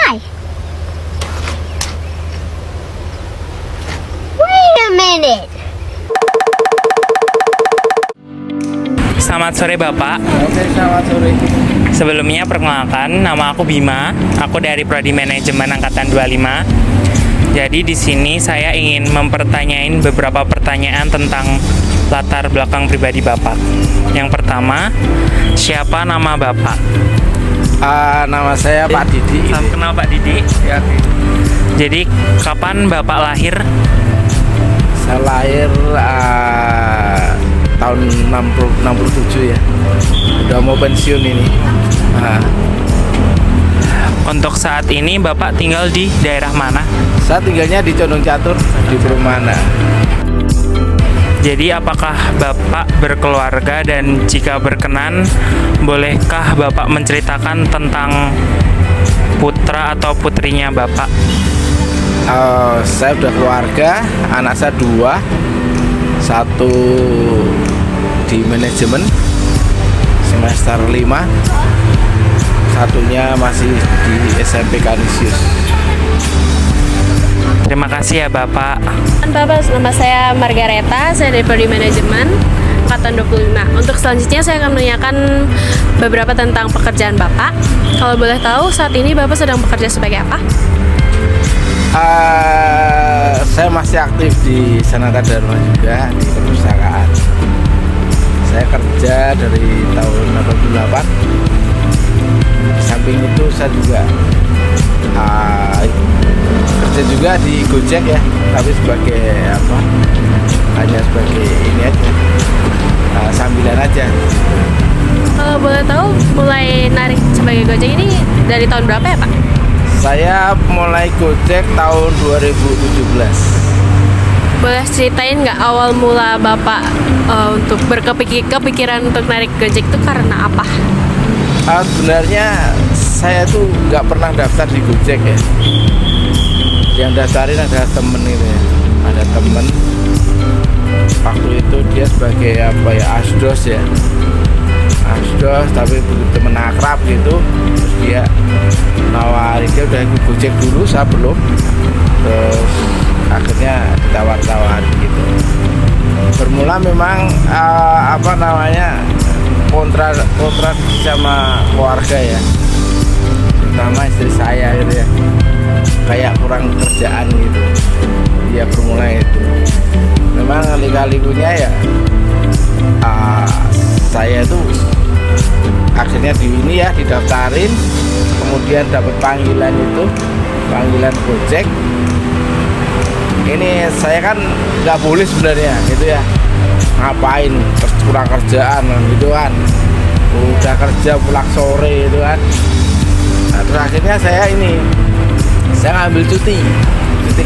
Why? Wait a minute. Selamat sore Bapak. Oke, selamat sore. Sebelumnya perkenalkan, nama aku Bima. Aku dari Prodi Manajemen Angkatan 25. Jadi di sini saya ingin mempertanyain beberapa pertanyaan tentang latar belakang pribadi Bapak. Yang pertama, siapa nama Bapak? Nama saya Pak Didi. Salam kenal Pak Didi. Ya, Jadi kapan Bapak lahir? saya lahir tahun 67 ya. Udah mau pensiun ini. Untuk saat ini Bapak tinggal di daerah mana? Saya tinggalnya di Condong Catur di Perumahan. Jadi apakah Bapak berkeluarga, dan jika berkenan, bolehkah Bapak menceritakan tentang putra atau putrinya Bapak? Saya udah keluarga, anak saya 2, satu di manajemen semester 5, satunya masih di SMP Kanisius. Terima kasih ya Bapak. Bapak, nama saya Margareta, saya dari Prodi Manajemen Angkatan 25. Untuk selanjutnya saya akan menanyakan beberapa tentang pekerjaan Bapak. Kalau boleh tahu, saat ini Bapak sedang bekerja sebagai apa? Saya masih aktif di Sanata Dharma juga, di perpustakaan. Saya kerja dari tahun 88. Di samping itu saya juga kerja juga di Gojek ya, tapi sebagai apa? Hanya sebagai ini aja, sambilan aja. Kalau boleh tahu, mulai narik sebagai Gojek ini dari tahun berapa ya Pak? Saya mulai Gojek tahun 2017. Boleh ceritain nggak awal mula Bapak untuk kepikiran untuk narik Gojek itu karena apa? Sebenarnya saya tuh nggak pernah daftar di Gojek ya. Yang daftarin adalah temen ini ya. Ada temen waktu itu dia sebagai apa ya, asdos ya, asdos, tapi temen akrab gitu. Terus dia nawarin, dia udah ikut Gojek dulu, saya belum. Terus akhirnya ditawar-tawar gitu. Bermula memang apa namanya, kontrak sama keluarga ya, terutama istri saya gitu ya, kayak kurang kerjaan gitu. Dia bermula itu memang lika-likunya ya, saya tuh akhirnya di ini ya, didaftarin, kemudian dapat panggilan Gojek. Ini saya kan nggak boleh sebenarnya gitu ya, ngapain kurang kerjaan gitu kan, udah kerja pulang sore gitu kan. Nah, terus akhirnya saya ngambil cuti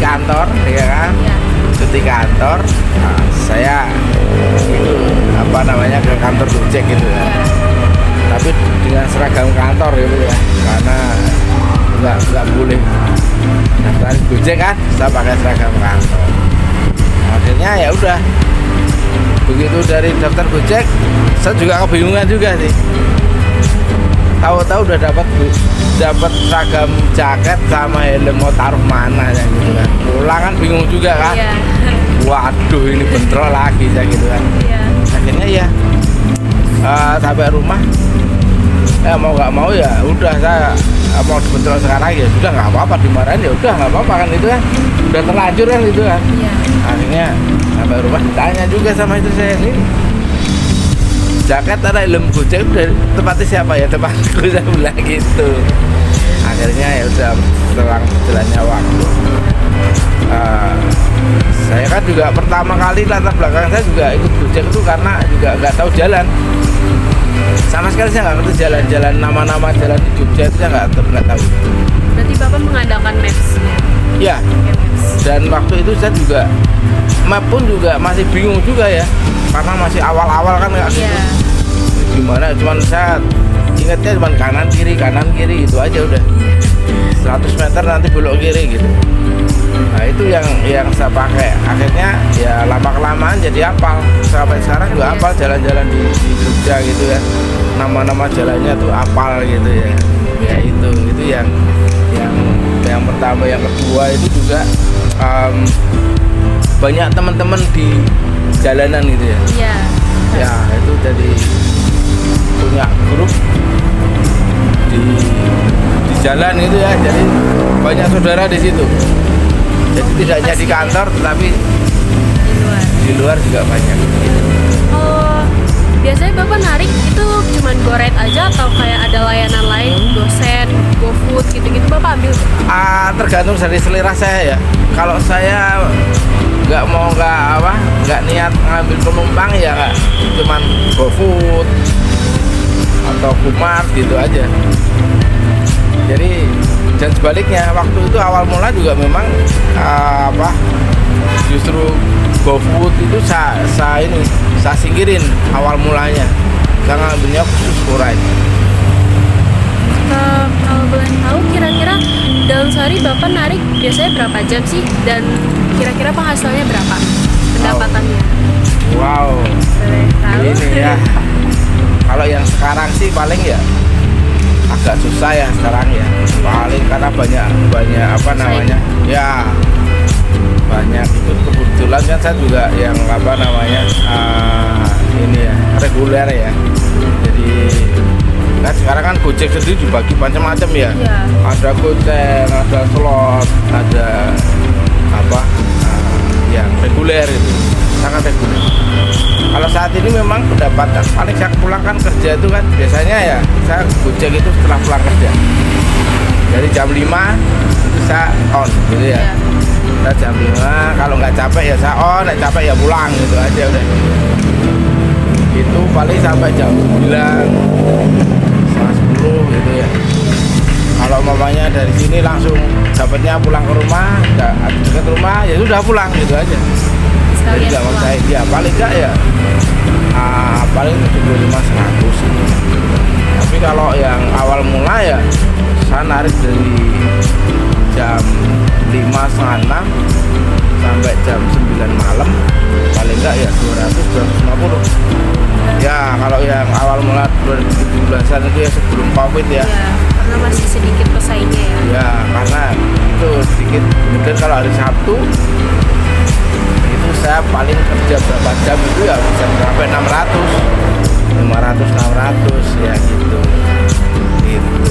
kantor ya kan, cuti kantor. Nah, saya itu apa namanya, ke kantor Gojek gitu ya, tapi dengan seragam kantor gitu ya, karena nggak boleh daftar Gojek kan, saya pakai seragam kantor. Akhirnya ya udah, begitu dari daftar Gojek, saya juga kebingungan juga sih. Tahu-tahu udah dapat seragam jaket sama helm, mau taruh mana ya gitu kan. Pulang kan bingung juga kan. Iya. Waduh, ini bentrok lagi ya gitu kan. Iya. Akhirnya ya sampai rumah, mau nggak mau ya udah, saya mau bentrok sekarang ya sudah, nggak apa-apa, dimarahin ya udah nggak apa-apa kan, itu kan udah terlanjur kan gitu kan. Iya. Akhirnya sampai rumah ditanya juga sama istri saya, ini jaket ada helm Gojek dari tempatnya siapa ya, tempatku, saya bilang gitu. Akhirnya ya udah, selang berjalannya waktu, saya kan juga pertama kali latar belakang saya juga ikut Gojek itu karena juga nggak tahu jalan sama sekali. Saya nggak ngerti jalan-jalan, nama-nama jalan di Jogja itu saya nggak tahu. Berarti Bapak mengandalkan Maps? Ya, dan waktu itu saya juga map pun juga masih bingung juga ya, karena masih awal-awal kan nggak gitu. Gimana, cuman saya ingatnya cuman kanan kiri itu aja udah. 100 meter nanti belok kiri gitu. Nah itu yang saya pakai. Akhirnya ya lama-kelamaan jadi hafal. Sampai sekarang juga hafal jalan-jalan di Jogja gitu ya. Nama-nama jalannya tuh hafal gitu ya. Ya itu yang yang pertama, yang kedua itu juga banyak teman-teman di jalanan gitu ya. Iya. Ya itu jadi punya grup di jalan gitu ya, jadi banyak saudara di situ. Jadi tidak hanya di kantor, tetapi Di luar. di luar juga banyak. Oh, biasanya Bapak narik itu cuman GoRide aja atau kayak ada layanan lain, GoSend, GoFood gitu-gitu Bapak ambil? Tergantung dari selera saya ya. Kalau saya nggak niat ngambil penumpang ya Kak, cuman GoFood atau Kumar gitu aja. Jadi dan sebaliknya, waktu itu awal mula juga memang justru GoFood itu saya singkirin awal mulanya. Saya ngambilnya khusus GoRide. Kalau boleh tahu kira-kira dalam sehari Bapak narik biasanya berapa jam sih? Dan kira-kira penghasilannya berapa? Pendapatannya? Wow, Boleh tahu? ini ya. Kalau yang sekarang sih paling ya agak susah ya sekarang ya. Paling karena banyak ya banyak. Itu kebetulan kan saya juga yang ini ya reguler ya. Jadi kan sekarang kan Gojek sendiri dibagi macam-macam ya. Iya. Ada Gojek, ada slot, ada yang reguler itu, sangat reguler. Kalau saat ini memang pendapatan paling saya pulang kan kerja itu kan biasanya ya saya Gojek itu setelah pulang kerja. Dari jam 5 itu saya on gitu ya. Iya. Saya jam 5, kalau nggak capek ya saya on, nggak capek ya pulang gitu aja udah. Itu paling sampai jam 9, setengah 10 gitu ya. Kalau mamanya dari sini langsung dapatnya pulang ke rumah, dekat rumah ya sudah pulang gitu aja. Jadi Sekalian nggak pulang. maksain ya, paling nggak ya paling 75-100 gitu. Tapi kalau yang awal mula ya saya narik dari jam 5, setengah 6 sampai jam 9 malam, paling enggak ya 200-250. Ya kalau yang awal mula 2017an itu ya sebelum Covid ya. Iya, karena masih sedikit pesaingnya ya. Ya karena itu sedikit. Kemudian kalau hari Sabtu itu saya paling kerja berapa jam itu ya bisa sampai 500-600 ya gitu. Gitu.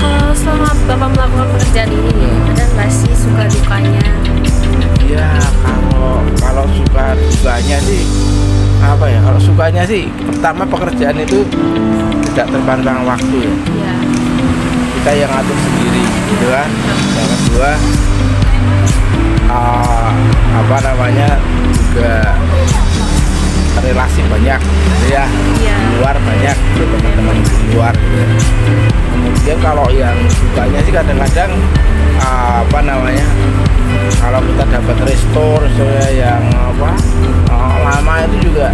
Kalau selama Bapak melakukan pekerjaan ini nih, ada nggak sih suka dukanya? Ya kalau suka dukanya sih kalau sukanya sih pertama pekerjaan itu tidak terbantang waktu ya. Iya. Kita yang ngatur sendiri gitu kan. Yang kedua juga relasi banyak gitu ya. Iya. Di luar banyak gitu, teman-teman di luar gitu ya. Kemudian kalau yang sukanya sih kadang-kadang kalau kita dapat restore yang lama itu juga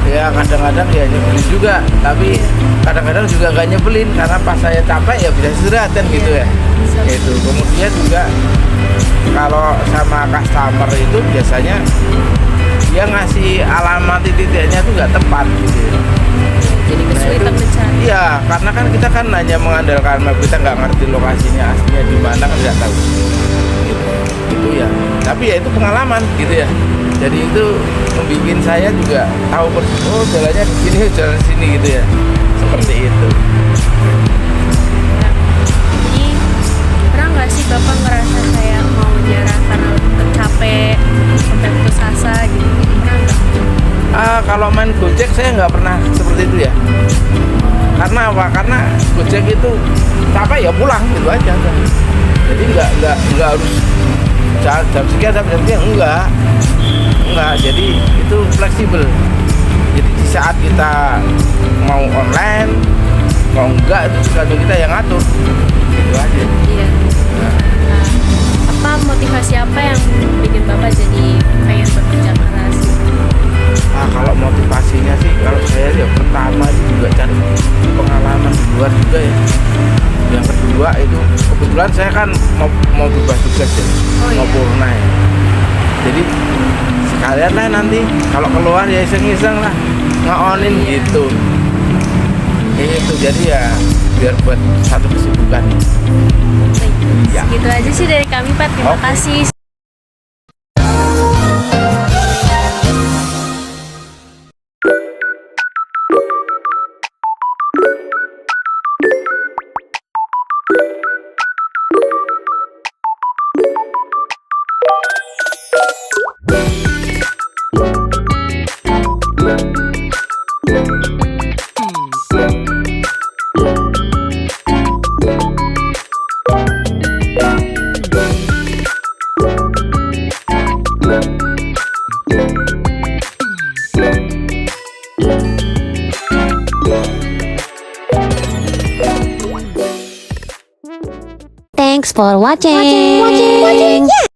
ya kadang-kadang ya nyebelin juga, tapi kadang-kadang juga gak nyebelin karena pas saya capek ya bisa istirahat kan gitu ya. Itu kemudian juga kalau sama customer itu biasanya dia ngasih alamat titiknya itu nggak tepat gitu ya. Jadi kesulitan mencari. Iya, karena kan kita kan hanya mengandalkan map, kita nggak ngerti lokasinya aslinya di mana kan nggak tahu. Gitu ya. Tapi ya itu pengalaman gitu ya. Jadi itu membuat saya juga tahu jalannya di sini, jalan sini gitu ya. Seperti itu. Jadi pernah nggak sih Bapak ngerasa kayak mau nyerah karena capek, sampai putus asa gitu? Pernah nggak? Kalau main Gojek saya nggak pernah seperti itu ya. Karena apa? Karena Gojek itu capek ya pulang gitu aja. Jadi nggak harus jam sekian sampai jam sekian, enggak. Jadi itu fleksibel. Jadi di saat kita mau online, mau enggak itu tergantung kita yang ngatur. Gitu aja. Iya. Nah, apa motivasi apa yang bikin Bapak jadi pengen bekerja keras? Kalau motivasinya sih, kalau saya ya pertama itu juga cari pengalaman di luar juga ya. Yang kedua itu kebetulan saya kan mau berubah tugas ya, mau purna ya. Jadi sekalian lah nanti kalau keluar ya iseng-iseng lah nge-onin gitu. Itu jadi ya biar buat satu kesibukan. aja sih dari kami, Pak. Terima Oke. kasih. Thanks for watching.